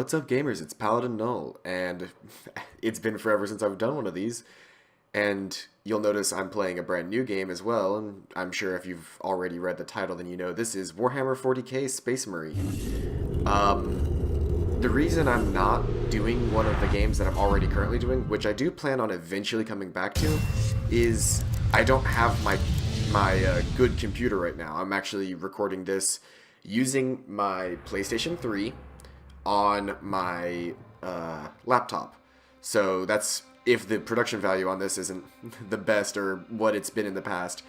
What's up, gamers? It's Paladin Null, and it's been forever since I've done one of these. And you'll notice I'm playing a brand new game as well, and I'm sure if you've already read the title, then you know this is Warhammer 40k Space Marine. The reason I'm not doing one of the games that I'm already currently doing, which I do plan on eventually coming back to, is I don't have my good computer right now. I'm actually recording this using my PlayStation 3 on my laptop. So that's if the production value on this isn't the best or what it's been in the past,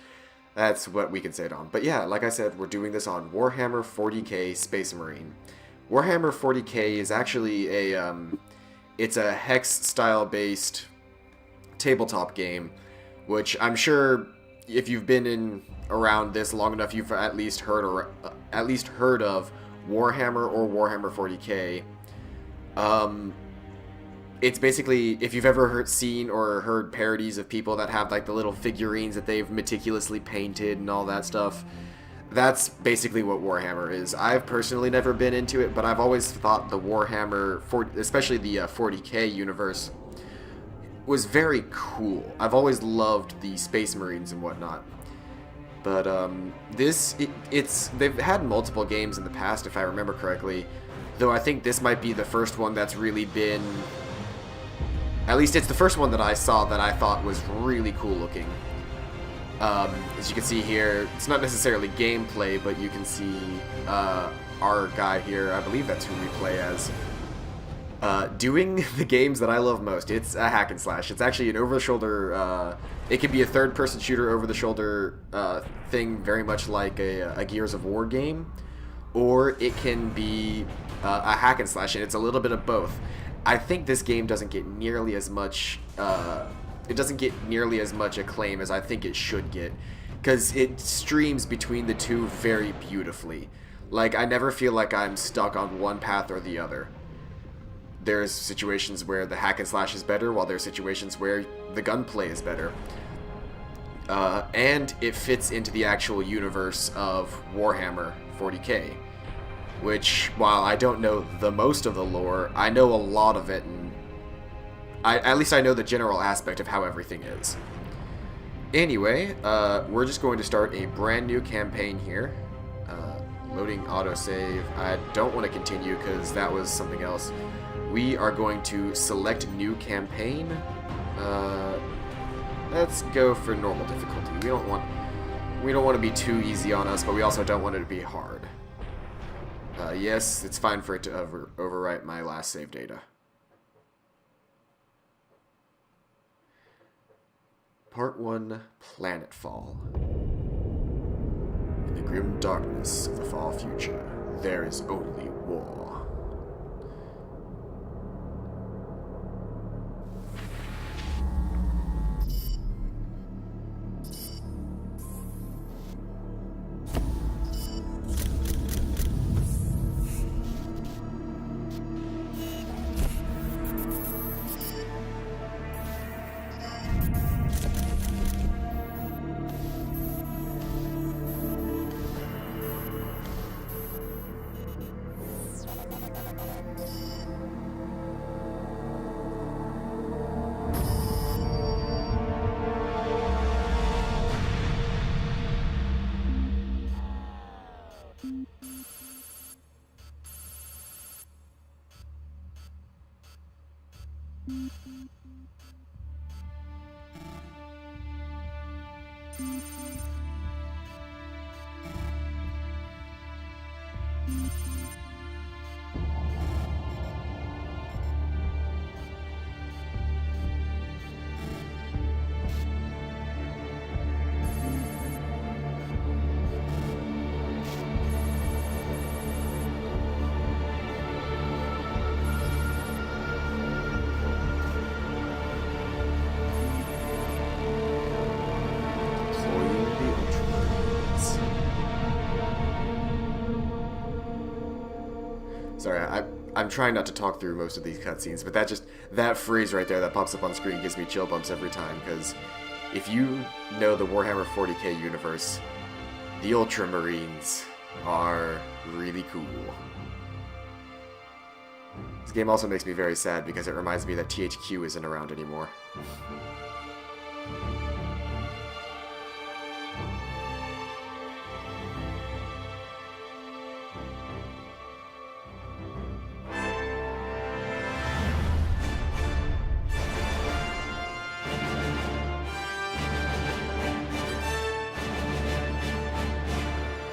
that's what we can say it on. But yeah, like I said, we're doing this on Warhammer 40k Space Marine. Warhammer 40k is actually it's a hex style based tabletop game, which I'm sure if you've been in around this long enough, you've at least heard of Warhammer or Warhammer 40k. It's basically, if you've ever seen or heard parodies of people that have like the little figurines that they've meticulously painted and all that stuff, that's basically what Warhammer is. I've personally never been into it, but I've always thought the Warhammer, especially the 40k universe, was very cool. I've always loved the Space Marines and whatnot. But they've had multiple games in the past, if I remember correctly, though I think this might be the first one that's really been, at least it's the first one that I saw that I thought was really cool looking. As you can see here, it's not necessarily gameplay, but you can see our guy here, I believe that's who we play as, doing the games that I love most. It's a hack and slash. It's actually an over-the-shoulder, it can be a third-person shooter over-the-shoulder thing, very much like a Gears of War game, or it can be a hack and slash, and it's a little bit of both. I think this game doesn't get nearly as much, acclaim as I think it should get, because it streams between the two very beautifully. Like, I never feel like I'm stuck on one path or the other. There's situations where the hack and slash is better, while there's situations where the gunplay is better. And it fits into the actual universe of Warhammer 40k, which, while I don't know the most of the lore, I know a lot of it, and at least I know the general aspect of how everything is. Anyway, we're just going to start a brand new campaign here. Loading autosave. I don't want to continue because that was something else. We are going to select new campaign. Let's go for normal difficulty. We don't want to be too easy on us, but we also don't want it to be hard. Yes, it's fine for it to overwrite my last save data. Part 1, Planetfall. In the grim darkness of the far future, there is only war. Sorry, I'm trying not to talk through most of these cutscenes, but that freeze right there that pops up on screen gives me chill bumps every time, because if you know the Warhammer 40k universe, the Ultramarines are really cool. This game also makes me very sad because it reminds me that THQ isn't around anymore.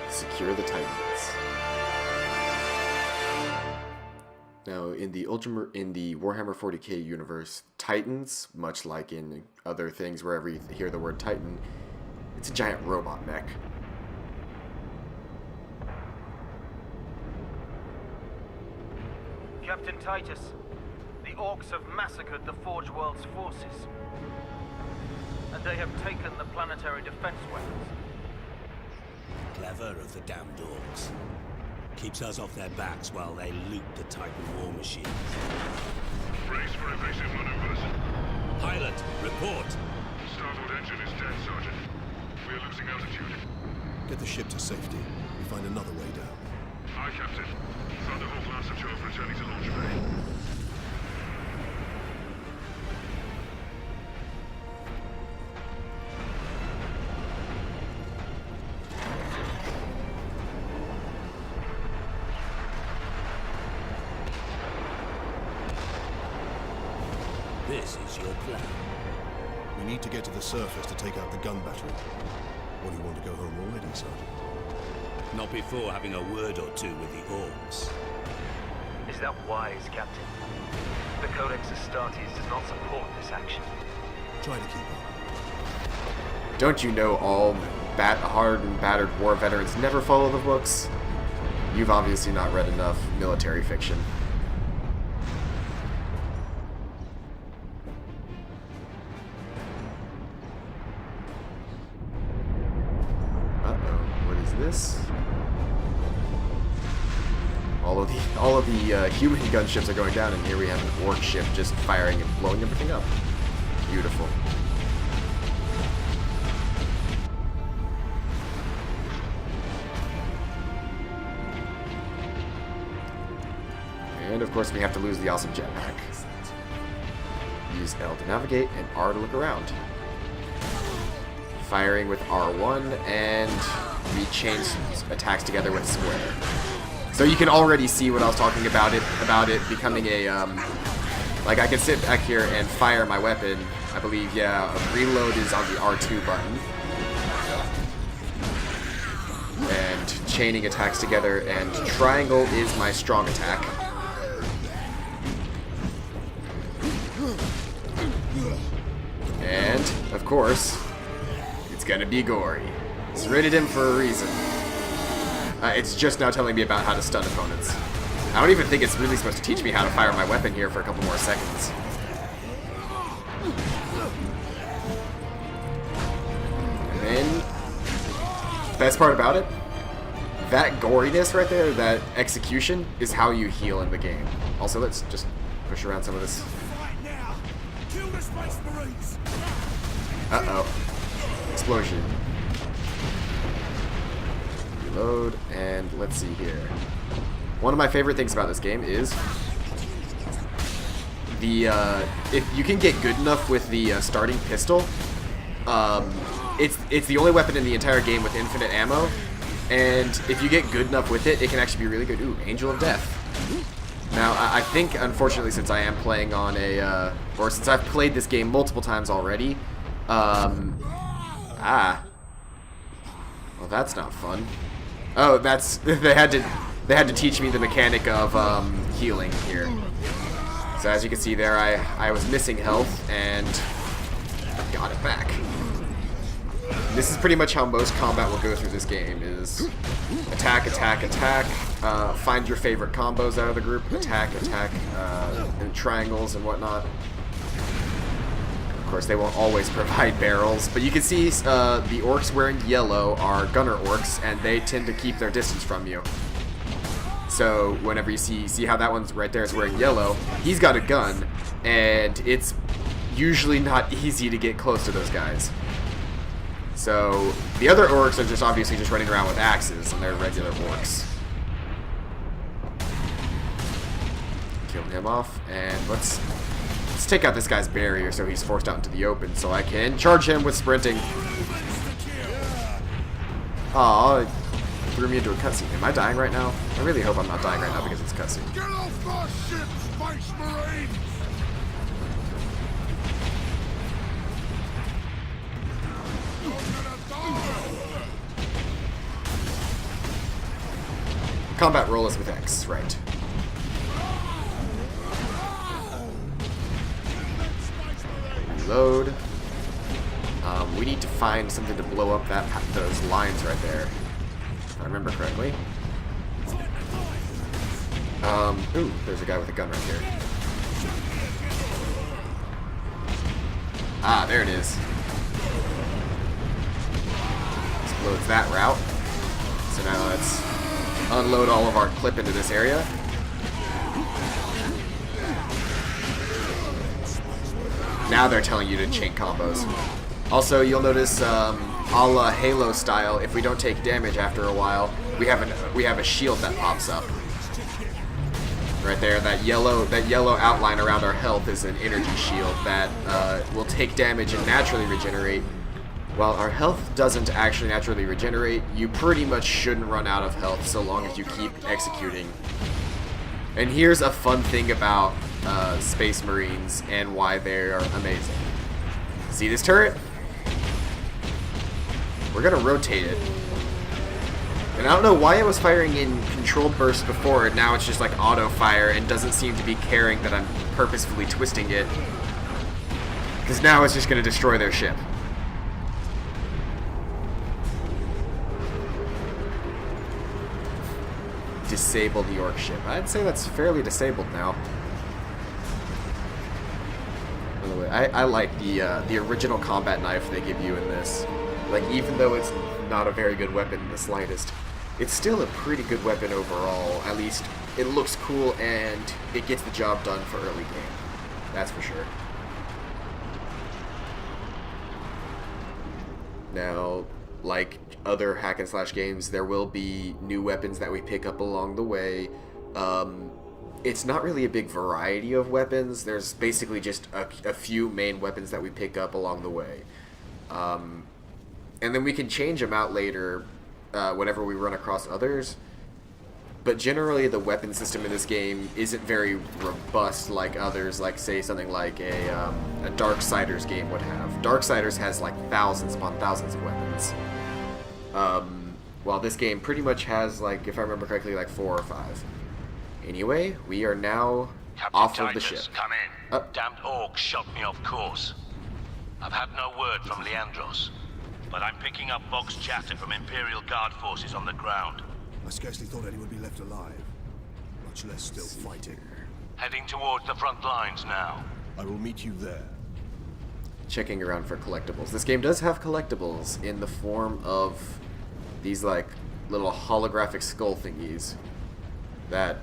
Secure the Titans. Now, in the Warhammer 40k universe, Titans, much like in other things wherever you hear the word Titan, it's a giant robot mech. Captain Titus, the Orcs have massacred the Forge World's forces, and they have taken the planetary defense weapons. Clever of the damned Orcs. Keeps us off their backs while they loot the Titan war machines. Brace for evasive maneuvers. Pilot, report! Starboard engine is dead, Sergeant. We are losing altitude. Get the ship to safety. We find another way down. Aye, Captain. Thunderhawk Lancer 12 returning to launch bay. This is your plan. We need to get to the surface to take out the gun battery. Or do you want to go home already, Sergeant? Not before having a word or two with the Orcs. Is that wise, Captain? The Codex Astartes does not support this action. Try to keep up. Don't you know all hard and battered war veterans never follow the books? You've obviously not read enough military fiction. This. All of the human gunships are going down, and here we have an Orc ship just firing and blowing everything up. Beautiful. And of course we have to lose the awesome jetpack. Use L to navigate and R to look around. Firing with R1, and we change attacks together with square. So you can already see what I was talking about it becoming a, like I can sit back here and fire my weapon. I believe, yeah, reload is on the R2 button. And chaining attacks together, and triangle is my strong attack. And, of course, it's gonna be gory. It's rated M for a reason. It's just now telling me about how to stun opponents. I don't even think it's really supposed to teach me how to fire my weapon here for a couple more seconds. And then, best part about it, that goriness right there, that execution, is how you heal in the game. Also, let's just push around some of this. Uh-oh. Explosion. Reload, and let's see here. One of my favorite things about this game is the, if you can get good enough with the starting pistol, it's the only weapon in the entire game with infinite ammo, and if you get good enough with it, it can actually be really good. Ooh, Angel of Death. Now, I think, unfortunately, since I am playing on a, or since I've played this game multiple times already, well, that's not fun. Oh, that's, they had to teach me the mechanic of, healing here. So as you can see there, I was missing health, and got it back. This is pretty much how most combat will go through this game, is attack, attack, attack, find your favorite combos out of the group, attack, attack, and triangles and whatnot. Of course, they won't always provide barrels, but you can see the orcs wearing yellow are gunner orcs, and they tend to keep their distance from you. So whenever you see how that one's right there is wearing yellow, he's got a gun, and it's usually not easy to get close to those guys. So the other orcs are just obviously just running around with axes, and they're regular orcs. Kill him off, and let's take out this guy's barrier so he's forced out into the open so I can charge him with sprinting. Aw, it threw me into a cutscene. Am I dying right now? I really hope I'm not dying right now because it's a cutscene. Get off my ship, Space Marine! Combat roll is with X, right. Reload. We need to find something to blow up those lines right there. If I remember correctly. Ooh, there's a guy with a gun right here. Ah, there it is. Explodes that route. So now let's unload all of our clip into this area. Now they're telling you to chain combos. Also, you'll notice, a la Halo style, if we don't take damage after a while, we have a shield that pops up. Right there, that yellow outline around our health is an energy shield that will take damage and naturally regenerate. While our health doesn't actually naturally regenerate, you pretty much shouldn't run out of health so long as you keep executing. And here's a fun thing about Space Marines and why they are amazing. See this turret? We're gonna rotate it. And I don't know why it was firing in controlled bursts before, and now it's just like auto fire and doesn't seem to be caring that I'm purposefully twisting it. Because now it's just gonna destroy their ship. Disable the orc ship. I'd say that's fairly disabled now. By the way, I like the original combat knife they give you in this. Like, even though it's not a very good weapon in the slightest, it's still a pretty good weapon overall. At least it looks cool and it gets the job done for early game. That's for sure. Now, like other hack and slash games, there will be new weapons that we pick up along the way. It's not really a big variety of weapons. There's basically just a few main weapons that we pick up along the way. And then we can change them out later whenever we run across others. But generally the weapon system in this game isn't very robust like others, like say something like a Darksiders game would have. Darksiders has like thousands upon thousands of weapons. While this game pretty much has, like, if I remember correctly, like 4 or 5. Anyway, we are now off of the ship. Come in. Damned orcs shot me off course. I've had no word from Leandros, but I'm picking up Vox chatter from Imperial Guard forces on the ground. I scarcely thought anyone would be left alive, much less still fighting. Heading towards the front lines now. I will meet you there. Checking around for collectibles. This game does have collectibles in the form of these like little holographic skull thingies that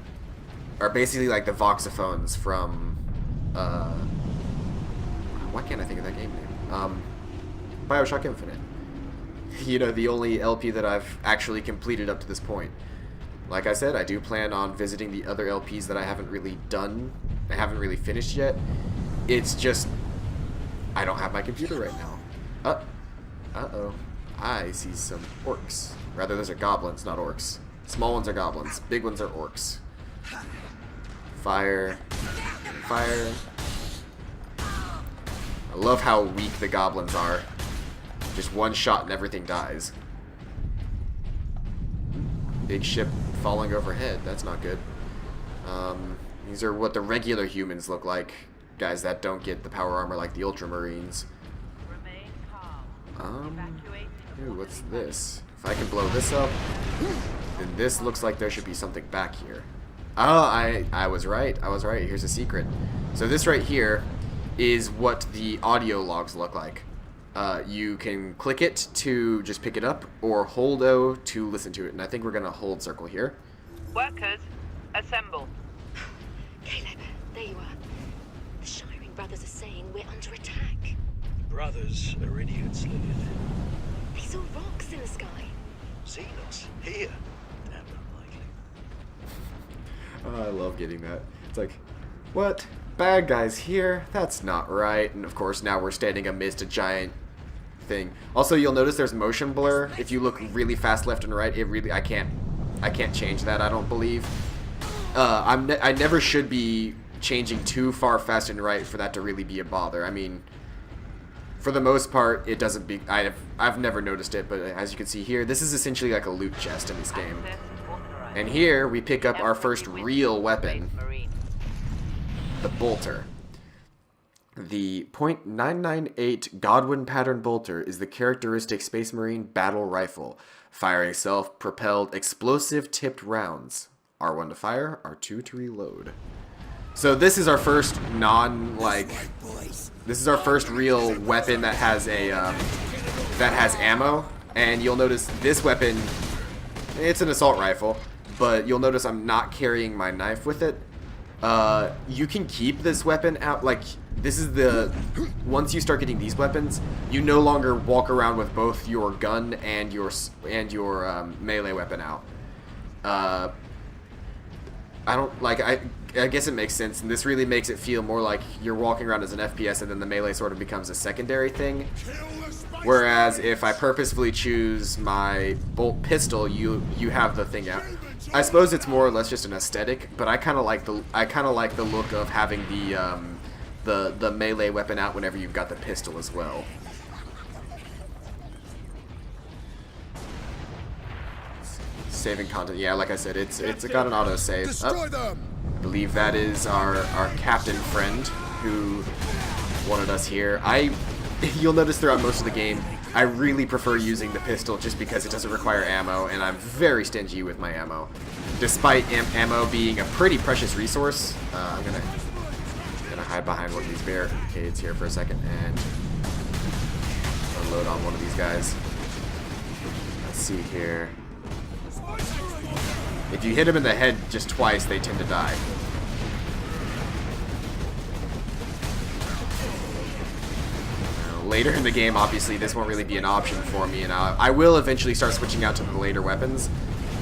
are basically like the voxophones from why can't I think of that game name? BioShock Infinite. You know, the only LP that I've actually completed up to this point. Like I said, I do plan on visiting the other LPs that I haven't really finished yet. It's just I don't have my computer right now. Uh-oh. I see some orcs. Rather, those are goblins, not orcs. Small ones are goblins. Big ones are orcs. Fire. Fire. I love how weak the goblins are. Just one shot and everything dies. Big ship falling overhead. That's not good. These are what the regular humans look like. Guys that don't get the power armor like the Ultramarines. Ooh, what's this? If I can blow this up, then this looks like there should be something back here. Oh, I was right. I was right. Here's a secret. So this right here is what the audio logs look like. You can click it to just pick it up, or hold O to listen to it. And I think we're going to hold circle here. Workers, assemble. Caleb, there you are. The Shiring brothers are saying we're under attack. Brothers are idiots, Lilith. They saw rocks in the sky. Seen us here. Damn unlikely. Oh, I love getting that. It's like, What? Bad guys here? That's not right. And of course now we're standing amidst a giant thing. Also, you'll notice there's motion blur. If you look really fast left and right, I can't change that, I don't believe. I never should be changing too far fast and right for that to really be a bother. I mean, for the most part, it doesn't be. I've never noticed it, but as you can see here, this is essentially like a loot chest in this game. And here we pick up our first real weapon, the bolter. The .998 Godwin pattern bolter is the characteristic Space Marine battle rifle, firing self-propelled explosive tipped rounds. R1 to fire, R2 to reload. So this is our first this is our first real weapon that has ammo, and you'll notice this weapon, it's an assault rifle, but you'll notice I'm not carrying my knife with it. You can keep this weapon out, like, this is the, once you start getting these weapons, you no longer walk around with both your gun and your melee weapon out. I guess it makes sense, and this really makes it feel more like you're walking around as an FPS, and then the melee sort of becomes a secondary thing. Whereas if I purposefully choose my bolt pistol, you have the thing out. I suppose it's more or less just an aesthetic, but I kind of like the look of having the melee weapon out whenever you've got the pistol as well. Saving content, yeah, like I said, it's got an auto save. I believe that is our captain friend who wanted us here. You'll notice throughout most of the game, I really prefer using the pistol just because it doesn't require ammo, and I'm very stingy with my ammo. Despite ammo being a pretty precious resource, I'm gonna hide behind one of these barricades here for a second and unload on one of these guys. Let's see here. If you hit them in the head just twice, they tend to die. Later in the game, obviously, this won't really be an option for me, and I will eventually start switching out to the later weapons.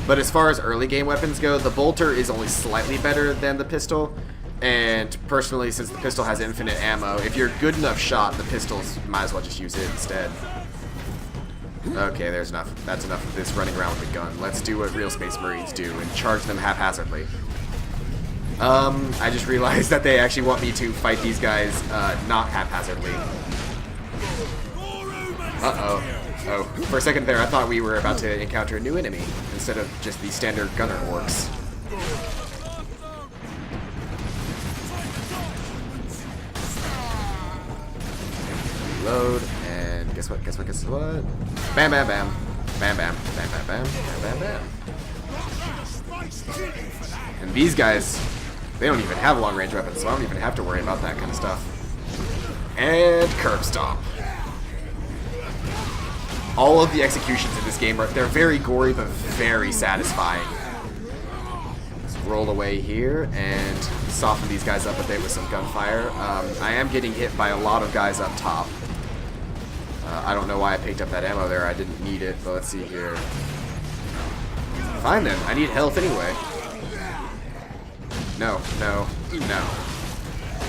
But as far as early game weapons go, the bolter is only slightly better than the pistol. And personally, since the pistol has infinite ammo, if you're a good enough shot, the pistols might as well just use it instead. Okay, there's enough. That's enough of this running around with a gun. Let's do what real Space Marines do and charge them haphazardly. I just realized that they actually want me to fight these guys not haphazardly. Uh-oh. Oh, for a second there, I thought we were about to encounter a new enemy instead of just the standard gunner orcs. Reload, and guess what? Bam, bam, bam. Bam, bam, bam, bam, bam, bam, bam, bam. And these guys, they don't even have long-range weapons, so I don't even have to worry about that kind of stuff. And curb stomp. All of the executions in this game, they're very gory, but very satisfying. Let's roll away here and soften these guys up a bit with some gunfire. I am getting hit by a lot of guys up top. I don't know why I picked up that ammo there. I didn't need it, but let's see here. Fine then. I need health anyway. No, no, no.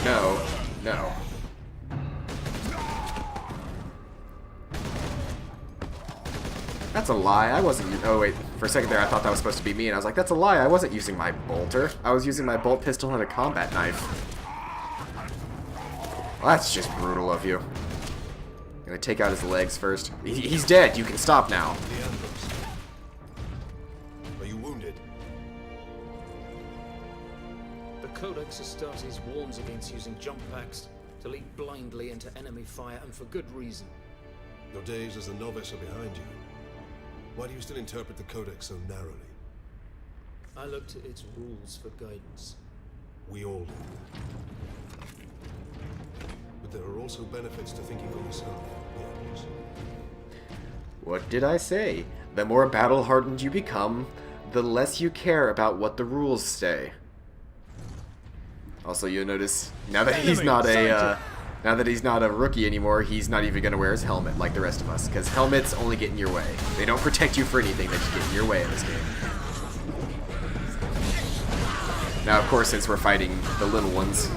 No, no. That's a lie. I wasn't. Oh wait, for a second there I thought that was supposed to be me, and I was like, that's a lie. I wasn't using my bolter. I was using my bolt pistol and a combat knife. Well, that's just brutal of you. I'm gonna take out his legs first. He's dead. You can stop now. Are you wounded? The Codex Astartes warns against using jump packs to leap blindly into enemy fire, and for good reason. Your days as a novice are behind you. Why do you still interpret the Codex so narrowly? I look to its rules for guidance. We all do. But there are also benefits to thinking for yourself, Leandros. What did I say? The more battle-hardened you become, the less you care about what the rules say. Also, you'll notice, now that he's not a rookie anymore, he's not even going to wear his helmet like the rest of us, because helmets only get in your way. They don't protect you for anything, they just get in your way in this game. Now, of course, since we're fighting the little ones,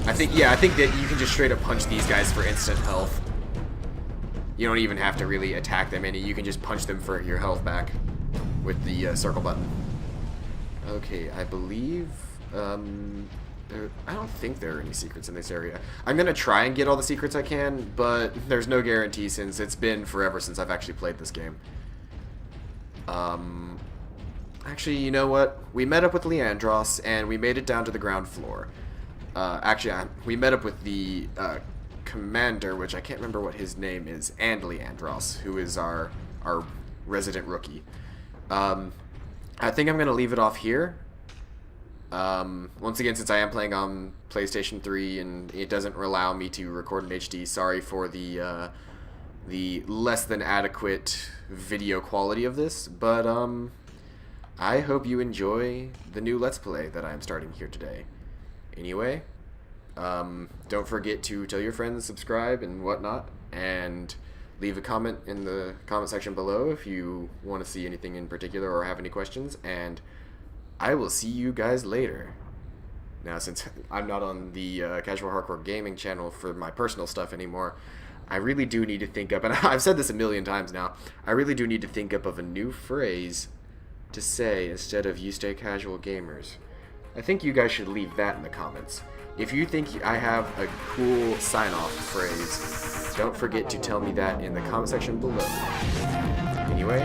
I think that you can just straight up punch these guys for instant health. You don't even have to really attack them any. You can just punch them for your health back with the circle button. Okay, I believe I don't think there are any secrets in this area. I'm gonna try and get all the secrets I can, but there's no guarantee since it's been forever since I've actually played this game. Actually, you know what? We met up with Leandros, and we made it down to the ground floor. We met up with the commander, which I can't remember what his name is, and Leandros, who is our resident rookie. I think I'm going to leave it off here. Once again, since I am playing on PlayStation 3 and it doesn't allow me to record in HD, sorry for the less than adequate video quality of this, but I hope you enjoy the new Let's Play that I'm starting here today. Anyway, don't forget to tell your friends, subscribe, and whatnot, and leave a comment in the comment section below if you want to see anything in particular or have any questions, and I will see you guys later. Now, since I'm not on the Casual Hardcore Gaming channel for my personal stuff anymore, I really do need to think up, and I've said this a million times now, I really do need to think up of a new phrase to say instead of "you stay casual gamers." I think you guys should leave that in the comments. If you think I have a cool sign-off phrase, don't forget to tell me that in the comment section below. Anyway,